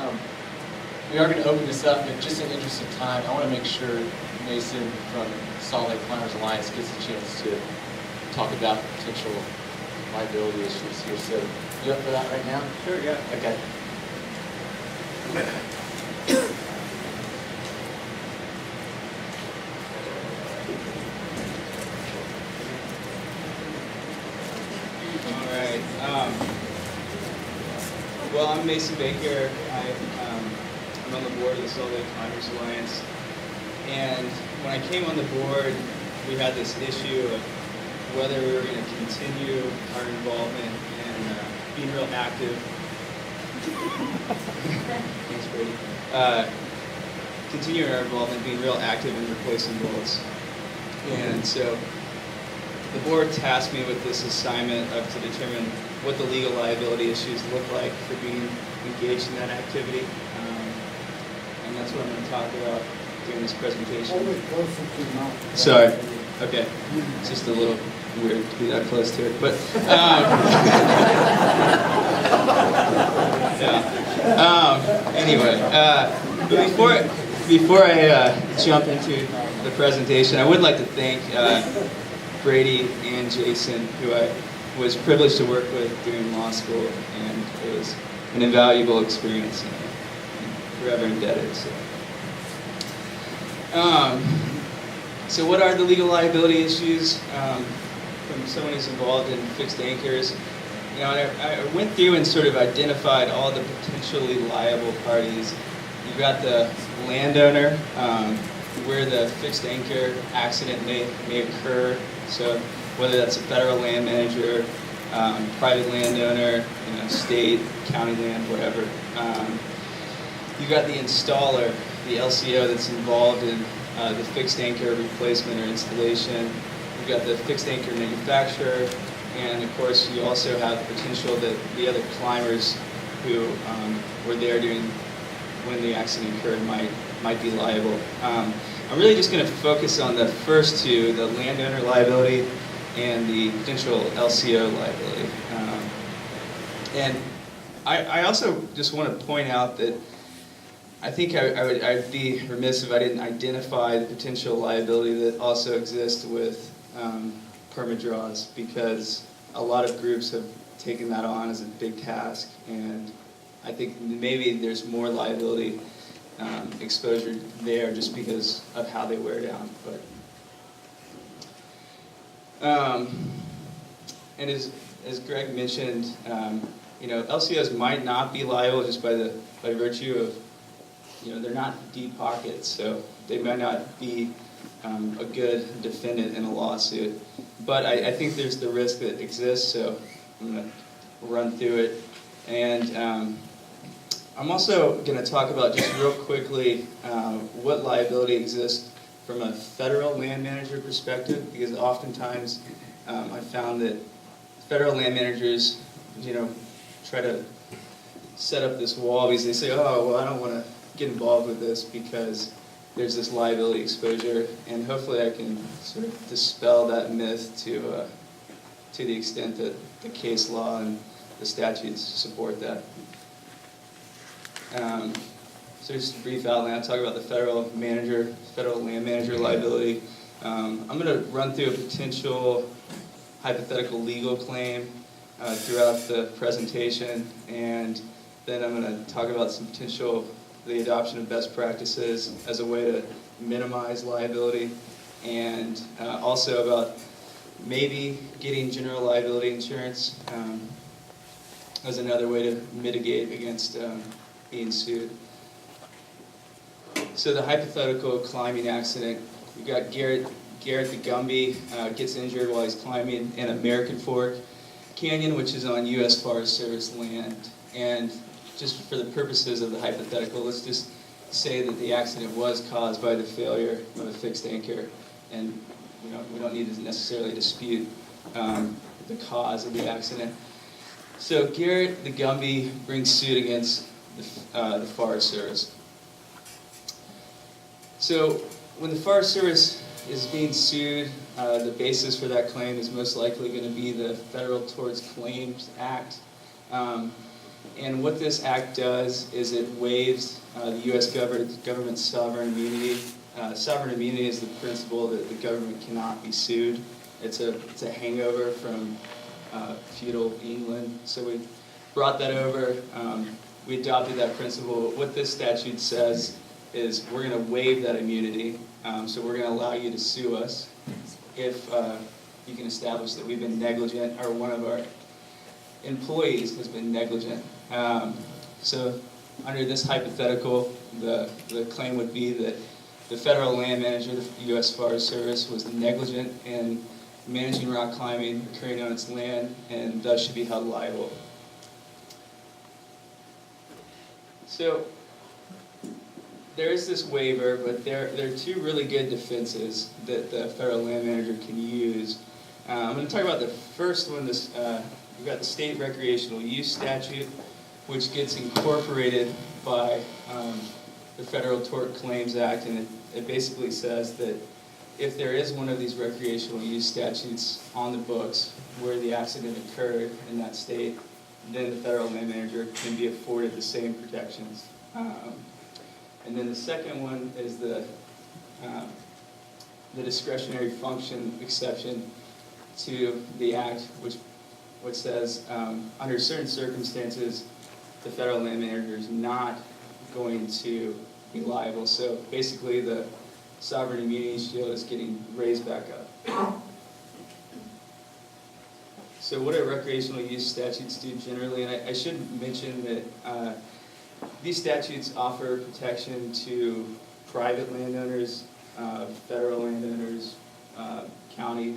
Um, we are going to open this up, but just in the interest of time, I want to make sure Mason from Salt Lake Climbers Alliance gets a chance to talk about potential liability issues here. So, you up for that right now? Sure, yeah. Okay. All right. Well, I'm Mason Baker. I'm on the board of the Salt Lake Climbers Alliance. And when I came on the board, we had this issue of whether we were going to continue our involvement in being real active. Thanks, Brady. Continue our involvement, being real active in replacing bullets. And so the board tasked me with this assignment to determine what the legal liability issues look like for being engaged in that activity. And that's what I'm going to talk about during this presentation. Sorry. Okay. It's just a little weird to be that close to it. But yeah. Anyway, but before I jump into the presentation, I would like to thank Brady and Jason, who I was privileged to work with during law school, and it was an invaluable experience, and I'm forever indebted. So what are the legal liability issues from someone who's involved in fixed anchors? You know, I went through and sort of identified all the potentially liable parties. You've got the landowner, where the fixed anchor accident may occur. So whether that's a federal land manager, private landowner, state, county land, whatever. You've got the installer, the LCO that's involved in the fixed anchor replacement or installation. You've got the fixed anchor manufacturer, and of course you also have the potential that the other climbers who were there when the accident occurred might be liable. I'm really just going to focus on the first two, the landowner liability and the potential LCO liability. And I also just want to point out that I think I'd be remiss if I didn't identify the potential liability that also exists with permit draws, because a lot of groups have taken that on as a big task, and I think maybe there's more liability exposure there just because of how they wear down. But and as Greg mentioned, LCOs might not be liable just by virtue of they're not deep pockets, so they might not be a good defendant in a lawsuit. But I think there's the risk that exists, so I'm going to run through it. And I'm also going to talk about, just real quickly, what liability exists from a federal land manager perspective, because oftentimes I found that federal land managers, try to set up this wall because they say, oh, well, I don't want to get involved with this because there's this liability exposure, and hopefully I can sort of dispel that myth to the extent that the case law and the statutes support that. So just a brief outline. I'll talk about the federal land manager liability. I'm going to run through a potential hypothetical legal claim throughout the presentation, and then I'm going to talk about the adoption of best practices as a way to minimize liability, and also about maybe getting general liability insurance as another way to mitigate against being sued. So the hypothetical climbing accident, we've got Garrett the Gumby gets injured while he's climbing an American Fork Canyon, which is on U.S. Forest Service land. And just for the purposes of the hypothetical, let's just say that the accident was caused by the failure of a fixed anchor, and we don't need to necessarily dispute the cause of the accident. So Garrett the Gumby brings suit against the Forest Service. So when the Forest Service is being sued, the basis for that claim is most likely going to be the Federal Tort Claims Act. And what this act does is it waives the U.S. government's sovereign immunity. Sovereign immunity is the principle that the government cannot be sued. It's a hangover from feudal England. So we brought that over. We adopted that principle. What this statute says is we're going to waive that immunity. So we're going to allow you to sue us if you can establish that we've been negligent or one of our employees has been negligent. So under this hypothetical, the claim would be that the federal land manager, the U.S. Forest Service, was negligent in managing rock climbing occurring on its land and thus should be held liable. So there is this waiver, but there are two really good defenses that the federal land manager can use. I'm going to talk about the first one. We've got the state recreational use statute, which gets incorporated by the Federal Tort Claims Act, and it basically says that if there is one of these recreational use statutes on the books where the accident occurred in that state, then the federal land manager can be afforded the same protections. And then the second one is the discretionary function exception to the act, which says under certain circumstances, the federal land manager is not going to be liable. So basically, the sovereign immunity shield is getting raised back up. So what do recreational use statutes do generally? And I should mention that these statutes offer protection to private landowners, federal landowners, county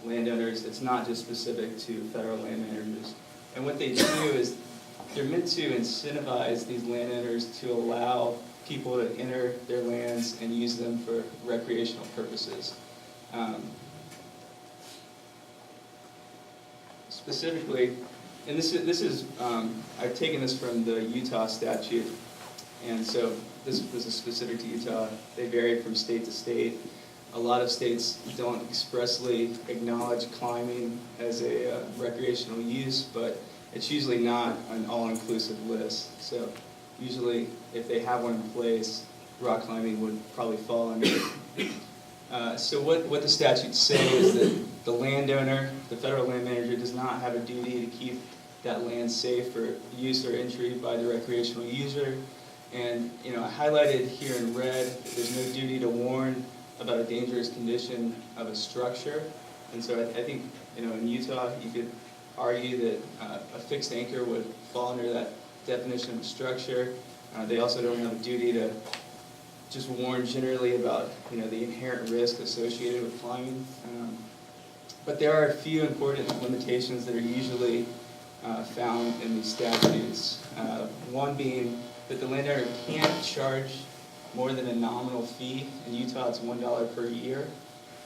landowners. It's not just specific to federal land managers. And what they do is they're meant to incentivize these landowners to allow people to enter their lands and use them for recreational purposes. Specifically, and this is I've taken this from the Utah statute, and so this was specific to Utah. They vary from state to state. A lot of states don't expressly acknowledge climbing as a recreational use, but it's usually not an all-inclusive list. So usually, if they have one in place, rock climbing would probably fall under it. So what the statutes say is that the landowner, the federal land manager, does not have a duty to keep that land safe for use or entry by the recreational user. And I highlighted here in red, there's no duty to warn about a dangerous condition of a structure. And so I think in Utah you could argue that a fixed anchor would fall under that definition of structure. They also don't have a duty to just warn generally about the inherent risk associated with climbing. But there are a few important limitations that are usually found in these statutes. One being that the landowner can't charge more than a nominal fee. In Utah, it's $1 per year.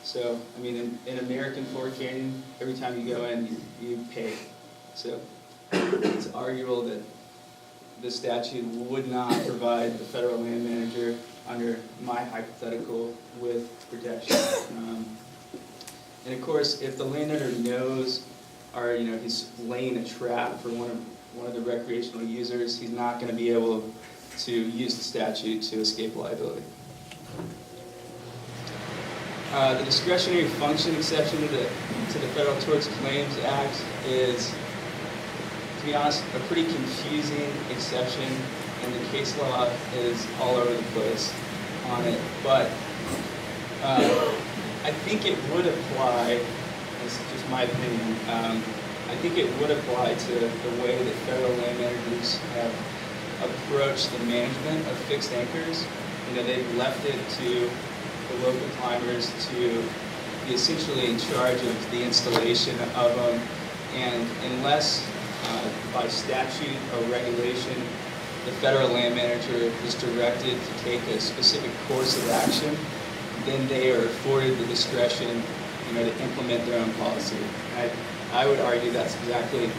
So, in American Fork Canyon, every time you go in, you pay. So, it's arguable that the statute would not provide the federal land manager, under my hypothetical, with protection. And of course, if the landowner knows, or he's laying a trap for one of the recreational users, he's not going to be able to use the statute to escape liability. The discretionary function exception to the Federal Tort Claims Act is, to be honest, a pretty confusing exception, and the case law is all over the place on it. But I think it would apply, this is just my opinion, I think it would apply to the way that federal land managers have approached the management of fixed anchors. They've left it to the local climbers to be essentially in charge of the installation of them, and unless by statute or regulation the federal land manager is directed to take a specific course of action, then they are afforded the discretion to implement their own policy. I would argue that's exactly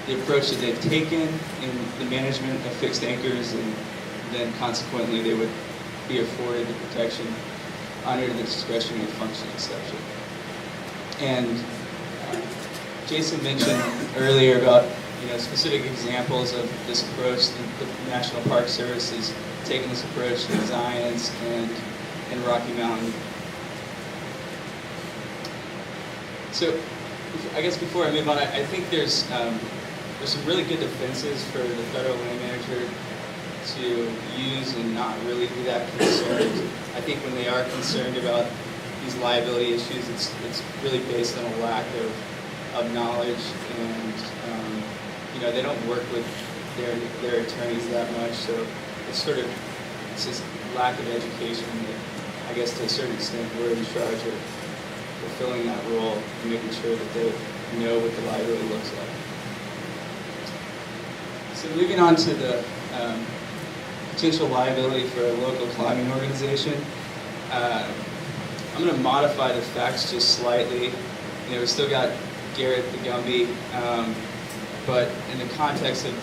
the approach that they've taken in the management of fixed anchors, and then consequently they would be afforded the protection under the discretionary function exception. And Jason mentioned earlier about specific examples of this approach. The National Park Service is taking this approach in Zions and Rocky Mountain. So, I guess before I move on, I think there's some really good defenses for the federal land manager to use and not really be that concerned. I think when they are concerned about these liability issues, it's really based on a lack of knowledge, and they don't work with their attorneys that much. So it's this lack of education that, I guess, to a certain extent, we're in charge of fulfilling that role and making sure that they know what the liability looks like. So moving on to the potential liability for a local climbing organization. I'm going to modify the facts just slightly. We still got Garrett the Gumby, but in the context of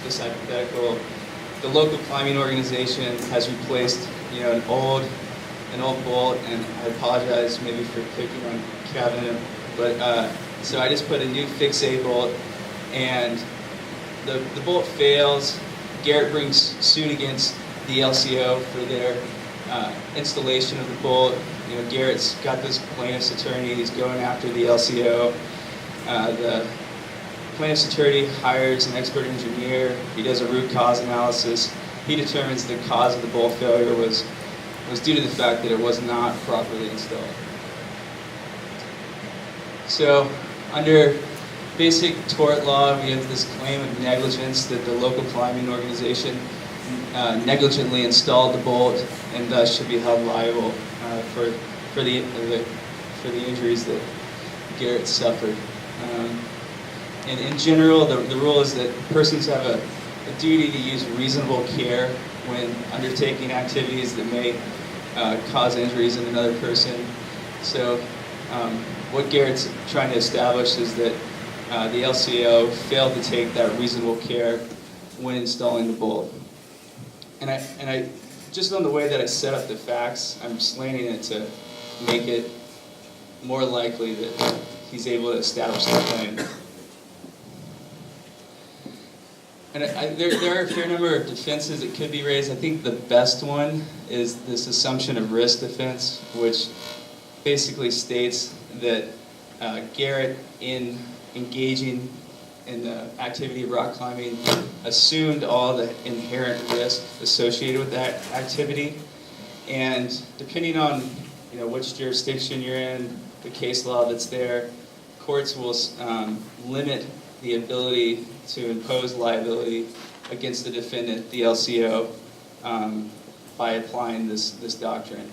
this hypothetical, the local climbing organization has replaced, an old bolt, and I apologize maybe for picking on Kevin, but so I just put a new fixate bolt, and the bolt fails. Garrett brings suit against the LCO for their installation of the bolt. Garrett's got this plaintiff's attorney. He's going after the LCO. The plaintiff's attorney hires an expert engineer. He does a root cause analysis. He determines the cause of the bolt failure was due to the fact that it was not properly installed. So, under basic tort law, we have this claim of negligence that the local climbing organization negligently installed the bolt and thus should be held liable for the injuries that Garrett suffered. And in general, the rule is that persons have a duty to use reasonable care when undertaking activities that may cause injuries in another person. So what Garrett's trying to establish is that the LCO failed to take that reasonable care when installing the bolt. And I just on the way that I set up the facts, I'm slanting it to make it more likely that he's able to establish the claim. And there are a fair number of defenses that could be raised. I think the best one is this assumption of risk defense, which basically states that Garrett, in engaging in the activity of rock climbing, assumed all the inherent risk associated with that activity. And depending on which jurisdiction you're in, the case law that's there, courts will limit the ability to impose liability against the defendant, the LCO, by applying this doctrine.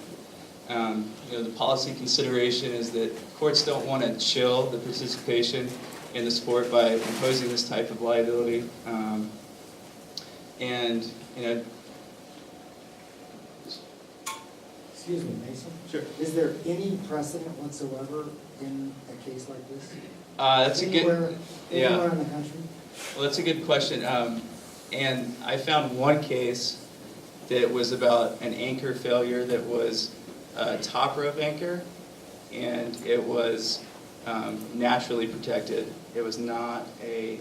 The policy consideration is that courts don't want to chill the participation in the sport by imposing this type of liability. Excuse me, Mason? Sure. Is there any precedent whatsoever in a case like this? That's Anywhere yeah. in the country? Well, that's a good question. And I found one case that was about an anchor failure that was a top rope anchor, and it was naturally protected. It was not a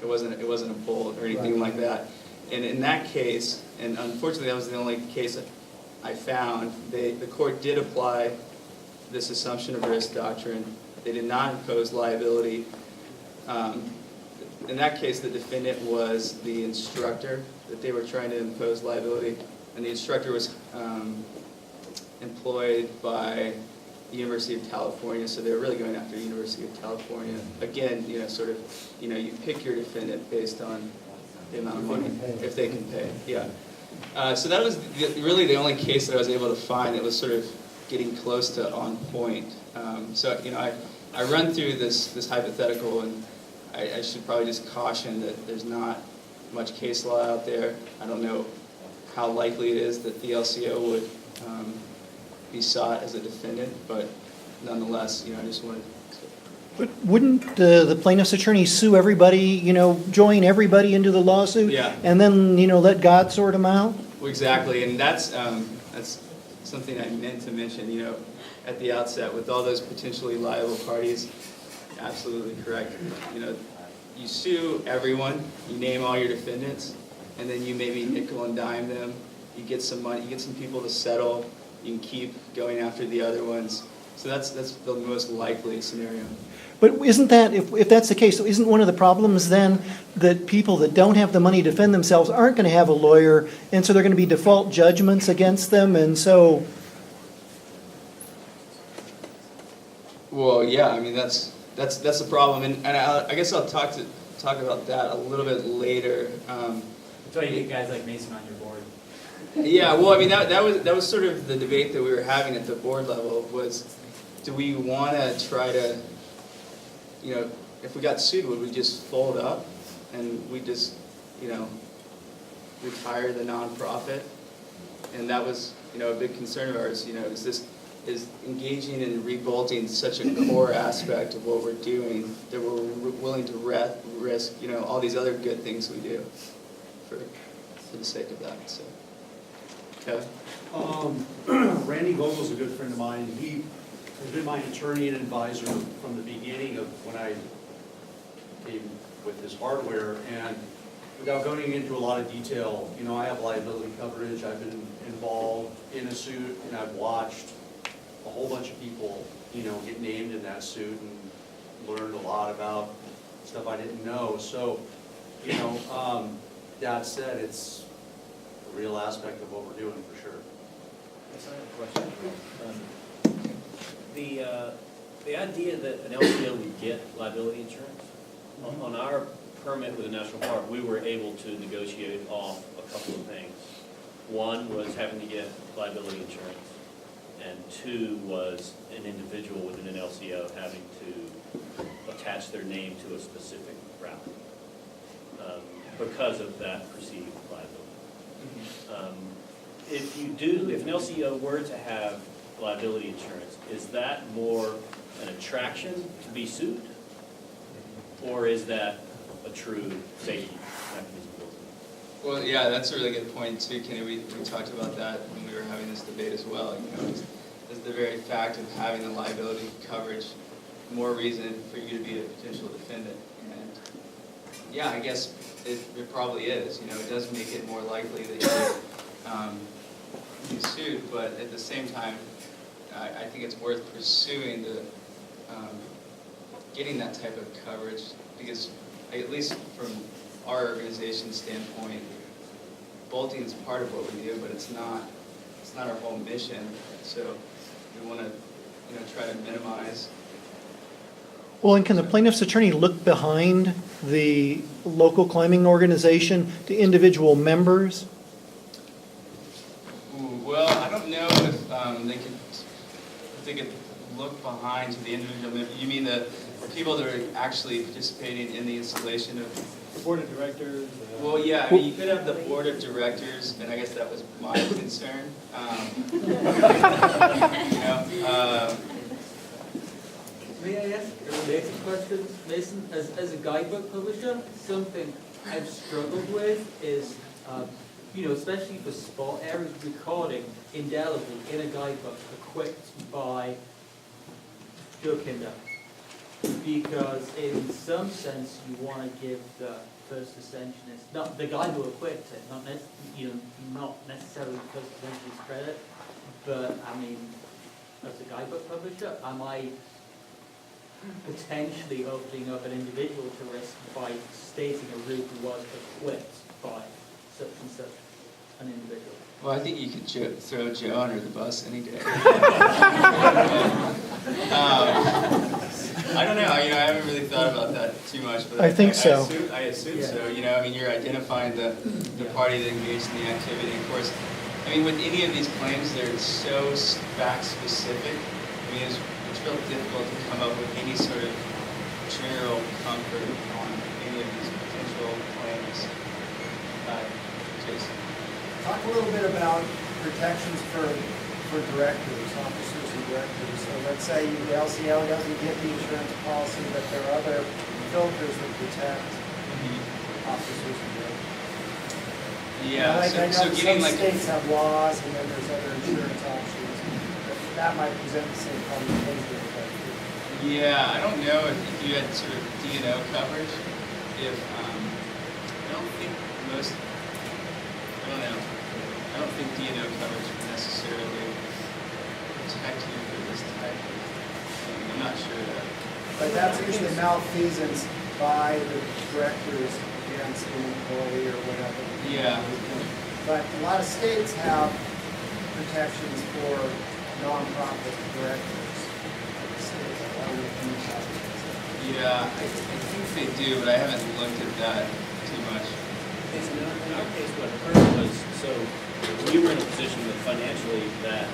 it wasn't a bolt or anything like that. And in that case, and unfortunately that was the only case I found, the court did apply this assumption of risk doctrine. They did not impose liability. In that case, the defendant was the instructor that they were trying to impose liability, and the instructor was employed by the University of California, so they were really going after the University of California. Again, you pick your defendant based on the amount of money, if they can pay. Yeah. So that was really the only case that I was able to find that was sort of getting close to on point. I run through this hypothetical, and I should probably just caution that there's not much case law out there. I don't know how likely it is that the LCO would be sought as a defendant, but nonetheless, I just wanted to... But wouldn't the plaintiff's attorney sue everybody, join everybody into the lawsuit? Yeah. And then, let God sort them out? Well, exactly, and that's something I meant to mention, at the outset, with all those potentially liable parties. Absolutely correct. you sue everyone, you name all your defendants, and then you maybe nickel and dime them. You get some money, you get some people to settle. You can keep going after the other ones. So that's the most likely scenario. But isn't that, if that's the case, isn't one of the problems then that people that don't have the money to defend themselves aren't going to have a lawyer, and so they're going to be default judgments against them, and so... Well, yeah, I mean, that's the problem, and I guess I'll talk about that a little bit later. That's why you get guys like Mason on your board. Yeah, well, I mean, that was sort of the debate that we were having at the board level was, do we want to try to, you know, if we got sued, would we just fold up and we just, you know, retire the nonprofit? And that was, you know, a big concern of ours, you know, is engaging in rebolting such a core aspect of what we're doing that we're willing to risk, you know, all these other good things we do for the sake of that, so. Kevin? Randy Vogel's a good friend of mine. He has been my attorney and advisor from the beginning of when I came with this hardware. And without going into a lot of detail, you know, I have liability coverage. I've been involved in a suit, and I've watched a whole bunch of people, you know, get named in that suit and learned a lot about stuff I didn't know. So, you know, that said, it's a real aspect of what we're doing for sure. Yes, I have a question. The idea that an LCO would get liability insurance, on our permit with the National Park, we were able to negotiate off a couple of things. One was having to get liability insurance, and two was an individual within an LCO having to attach their name to a specific route because of that perceived liability. If an LCO were to have liability insurance, is that more an attraction to be sued? Or is that a true safety mechanism? Well, yeah, that's a really good point too, Kenny. We talked about that when we were having this debate as well. You know, is the very fact of having the liability coverage more reason for you to be a potential defendant? And yeah, I guess it probably is. You know, it does make it more likely that you be sued, but at the same time, I think it's worth pursuing the getting that type of coverage because, at least from our organization's standpoint, bolting is part of what we do, but it's not our whole mission. So we want to, you know, try to minimize. Well, and can the plaintiff's attorney look behind the local claiming organization to individual members? Well, I don't know if they could look behind to the individual member. You mean the people that are actually participating in the installation of The board of directors? Well, yeah, I mean, you could have the board of directors, and I guess that was my concern. May I ask a related question, Mason? As a guidebook publisher, something I've struggled with is, you know, especially for sport areas, recording indelibly in a guidebook equipped by Joe Kinder. Because in some sense, you want to give the first ascensionist, not the guy who equipped it, not necessarily the first ascensionist credit, but I mean, as a guidebook publisher, am I potentially opening up an individual to risk by stating a route who was equipped by such and such an individual? Well, I think you could throw Joe under the bus any day. I don't know. You know, I haven't really thought about that too much, but I think so. I assume so. You know, I mean, you're identifying the party that engaged in the activity. Of course, I mean, with any of these claims, they're so fact specific. I mean, it's real difficult to come up with any sort of general comfort on any of these potential claims. Jason. Talk a little bit about protections for directors, officers and directors. So let's say the LCL doesn't get the insurance policy, but there are other filters that protect officers and directors. Yeah, I know so getting some like states have laws and then there's other insurance options. But that might present the same problem as those. yeah, I don't know if you had sort of D&O coverage, if, I don't think most, I don't know, I don't think D&O coverage would necessarily protect you for this type of thing. I'm not sure that. But that's usually malfeasance by the directors against an employee or whatever. Yeah. But a lot of states have protections for nonprofit directors. States, I don't know if you have it. Yeah, I think they do, but I haven't looked at that too much. In our case, what occurred was, so we were in a position that financially that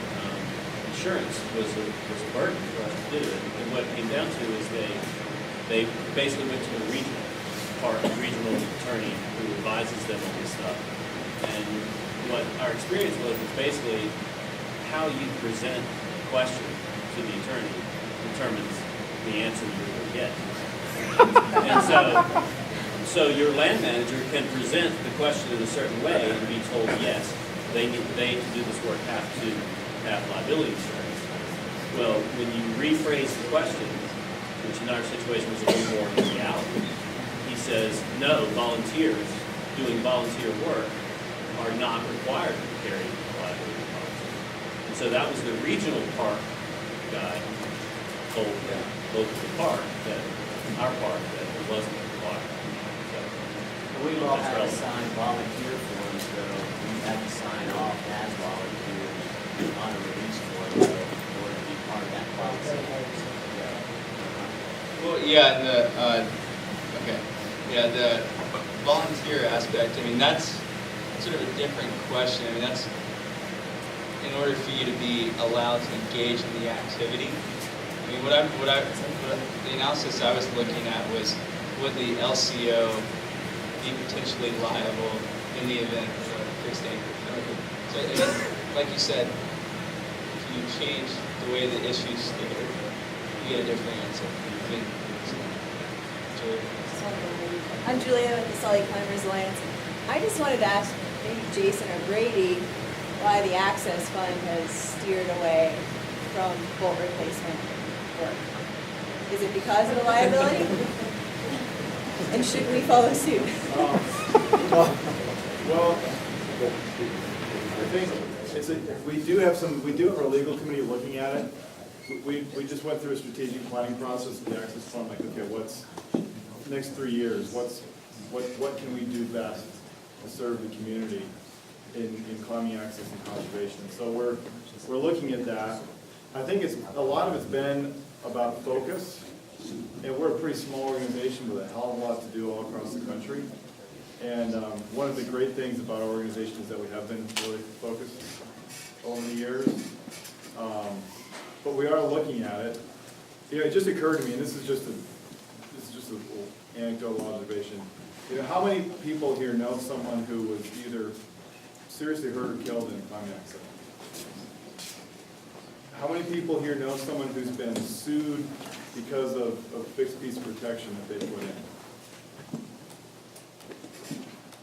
insurance was a burden for us to do. And what it came down to is they basically went to the regional attorney who advises them on this stuff. And what our experience was basically how you present a question to the attorney determines the answer you're going to get. And so your land manager can present the question in a certain way and be told, yes, they to do this work have to have liability insurance. Well, when you rephrase the question, which in our situation was a little more in reality, he says, no, volunteers doing volunteer work are not required to carry a liability policy. And so that was the regional park guy told the park that our park that it wasn't required. So, We've all had to relevant. sign volunteer forms, though. We had to sign off as volunteers on a release form, though, in order to be part of that policy. Well, yeah, and the volunteer aspect, I mean, that's sort of a different question. I mean, that's in order for you to be allowed to engage in the activity. I mean, the analysis I was looking at was, would the LCO be potentially liable in the event of a fixed anchor failure? So, I mean, like you said, if you change the way the issues stood, you get a different answer. Julie? I'm Julia with the Sully Climbers Alliance. I just wanted to ask maybe Jason or Brady why the Access Fund has steered away from bolt replacement work. Is it because of the liability? And should we follow suit? Well, I think we do have our legal committee looking at it. We just went through a strategic planning process with the Access Fund, like, okay, what's next 3 years? What can we do best to serve the community in climbing access and conservation? So we're looking at that. I think a lot of it's been about focus, and we're a pretty small organization with a hell of a lot to do all across the country. And one of the great things about our organization is that we have been really focused over the years. But we are looking at it. You know, it just occurred to me, and this is just a little anecdotal observation. You know, how many people here know someone who was either seriously hurt or killed in a climbing accident? How many people here know someone who's been sued because of fixed piece protection that they put in?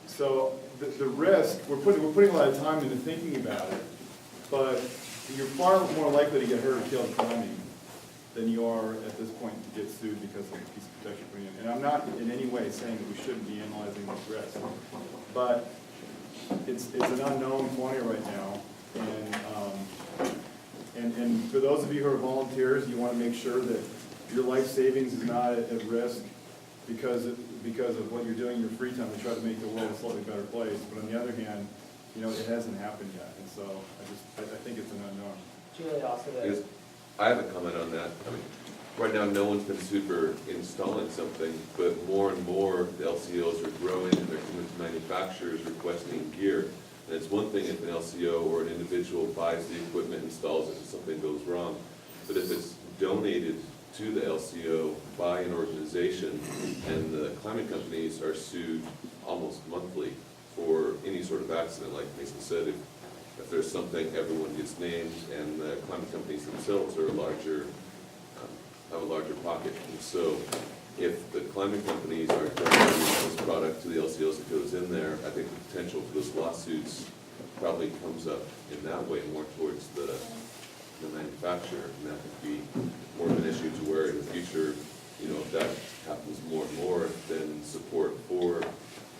So the risk, we're putting a lot of time into thinking about it, but you're far more likely to get hurt or killed climbing than you are at this point to get sued because of a piece of protection put in. And I'm not in any way saying that we shouldn't be analyzing this risk, but it's an unknown quantity right now. And for those of you who are volunteers, you want to make sure that your life savings is not at risk because of what you're doing in your free time to try to make the world a slightly better place. But on the other hand, you know, it hasn't happened yet, and so I think it's an unknown. Julie also Yes, I have a comment on that. I mean, right now, no one's been sued for installing something, but more and more the LCOs are growing and they're coming to manufacturers requesting gear. And it's one thing if an LCO or an individual buys the equipment, installs it, and something goes wrong. But if it's donated to the LCO by an organization, and the climbing companies are sued almost monthly for any sort of accident, like Mason said, if there's something, everyone gets named, and the climbing companies themselves are have a larger pocket. And so if the climbing companies are donating this product to the LCOs that goes in there, I think the potential for those lawsuits probably comes up in that way, more towards the manufacturer, and that could be more of an issue to where in the future you know, if that happens more and more, then support for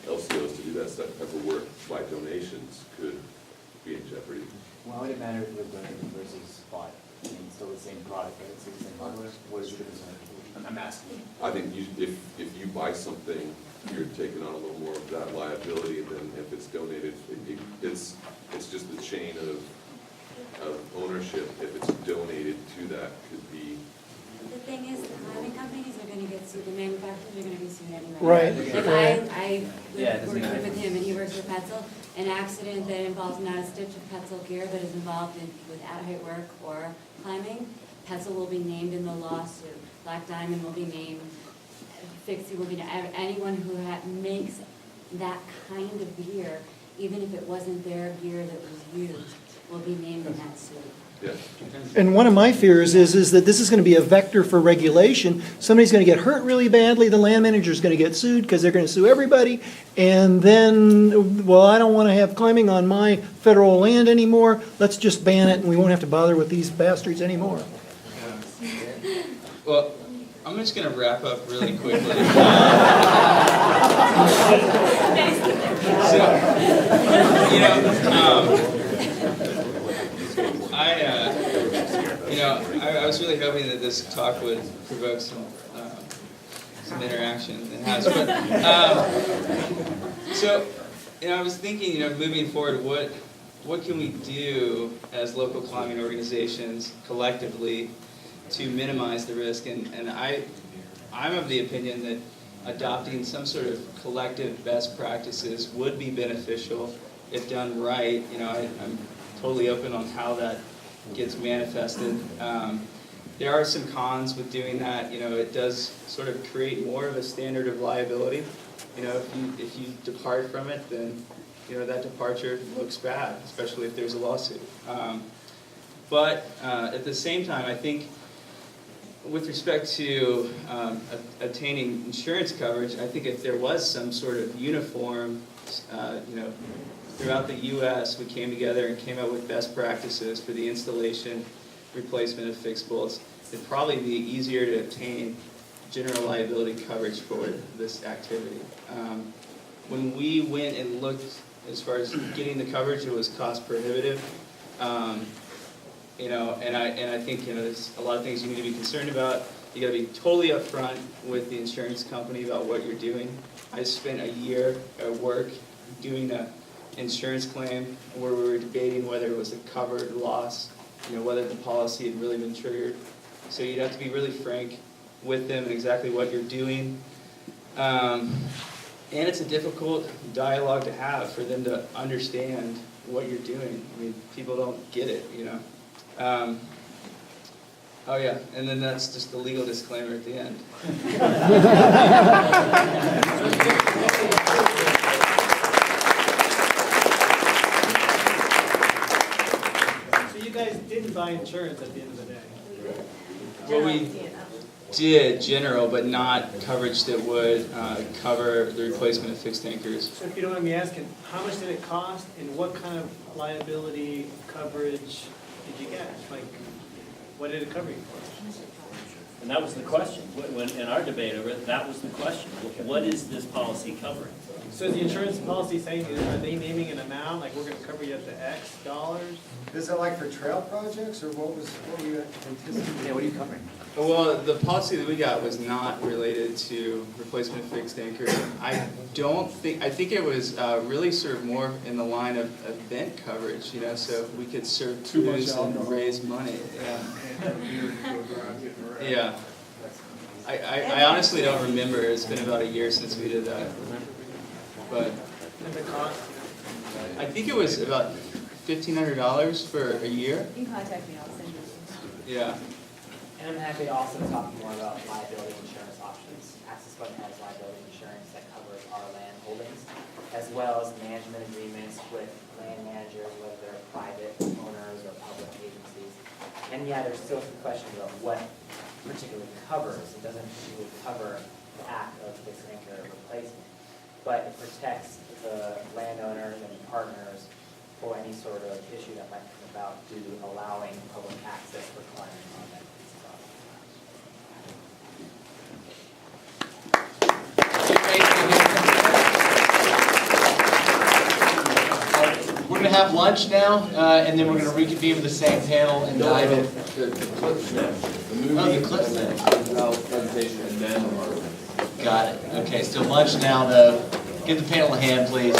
LCOs to do that type of work by donations could be in jeopardy. Why would it matter if it was donated versus bought? I mean, it's still the same product, right? It's still the same hardware. What is the difference? I'm asking. I think if you buy something, you're taking on a little more of that liability than if it's donated. It's just the chain of ownership. If it's donated to that, could be. The thing is, the climbing companies are gonna get sued, the manufacturers are gonna be sued anyway. Right. If I Yeah, it work doesn't matter. with him and he works with Petzl, an accident that involves not a stitch of Petzl gear, but is involved with at-height work or climbing, Petzl will be named in the lawsuit. Black Diamond will be named, Fixie will be named, anyone who makes that kind of gear, even if it wasn't their gear that was used, will be named in that suit. Yeah. And one of my fears is that this is going to be a vector for regulation. Somebody's going to get hurt really badly, the land manager's going to get sued because they're going to sue everybody, and then, well, I don't want to have climbing on my federal land anymore, let's just ban it and we won't have to bother with these bastards anymore. Well, I'm just gonna wrap up really quickly. So, you know, I was really hoping that this talk would provoke some interaction, and has. But so, you know, I was thinking, you know, moving forward, what can we do as local climbing organizations collectively to minimize the risk? And I'm of the opinion that adopting some sort of collective best practices would be beneficial if done right. You know, I'm totally open on how that gets manifested. There are some cons with doing that. You know, it does sort of create more of a standard of liability. You know, if you depart from it, then, you know, that departure looks bad, especially if there's a lawsuit. But at the same time, I think with respect to obtaining insurance coverage, I think if there was some sort of uniform, you know, throughout the U.S., we came together and came up with best practices for the installation, replacement of fixed bolts, it'd probably be easier to obtain general liability coverage for this activity. When we went and looked as far as getting the coverage, it was cost prohibitive. You know, and I think, you know, there's a lot of things you need to be concerned about. You got to be totally upfront with the insurance company about what you're doing. I spent a year at work doing an insurance claim where we were debating whether it was a covered loss, you know, whether the policy had really been triggered. So you'd have to be really frank with them and exactly what you're doing. And it's a difficult dialogue to have for them to understand what you're doing. I mean, people don't get it, you know. Oh yeah, and then that's just the legal disclaimer at the end. So you guys didn't buy insurance at the end of the day? Well, we did general, but not coverage that would cover the replacement of fixed anchors. So if you don't mind me asking, how much did it cost and what kind of liability coverage did you get? Like, what did it cover you for? And that was the question. When in our debate over it, that was the question. What is this policy covering? So is the insurance policy saying, are they naming an amount, like we're going to cover you up to X dollars? Is it like for trail projects, or what were you anticipating? Yeah, what are you covering? Well, the policy that we got was not related to replacement of fixed anchor. I think it was really sort of more in the line of event coverage, you know, so we could serve booze and raise money. Yeah. I honestly don't remember. It's been about a year since we did that. But And the cost? I think it was about $1,500 for a year. You can contact me, I'll send you. Yeah. And I'm happy to also talk more about liability insurance options. Access Fund has liability insurance that covers our land holdings, as well as management agreements with land managers, whether they're private owners or public agencies. And yeah, there's still some questions about what particularly covers. It doesn't really cover the act of fixed anchor replacement, but it protects the landowners and partners for any sort of issue that might come about due to allowing public access for climbing on that piece of property. gonna have lunch now, and then we're gonna reconvene with the same panel and dive in. The clips now. Oh, the clips now. Presentation and then. Got it. Okay, so lunch now, though. Give the panel a hand, please.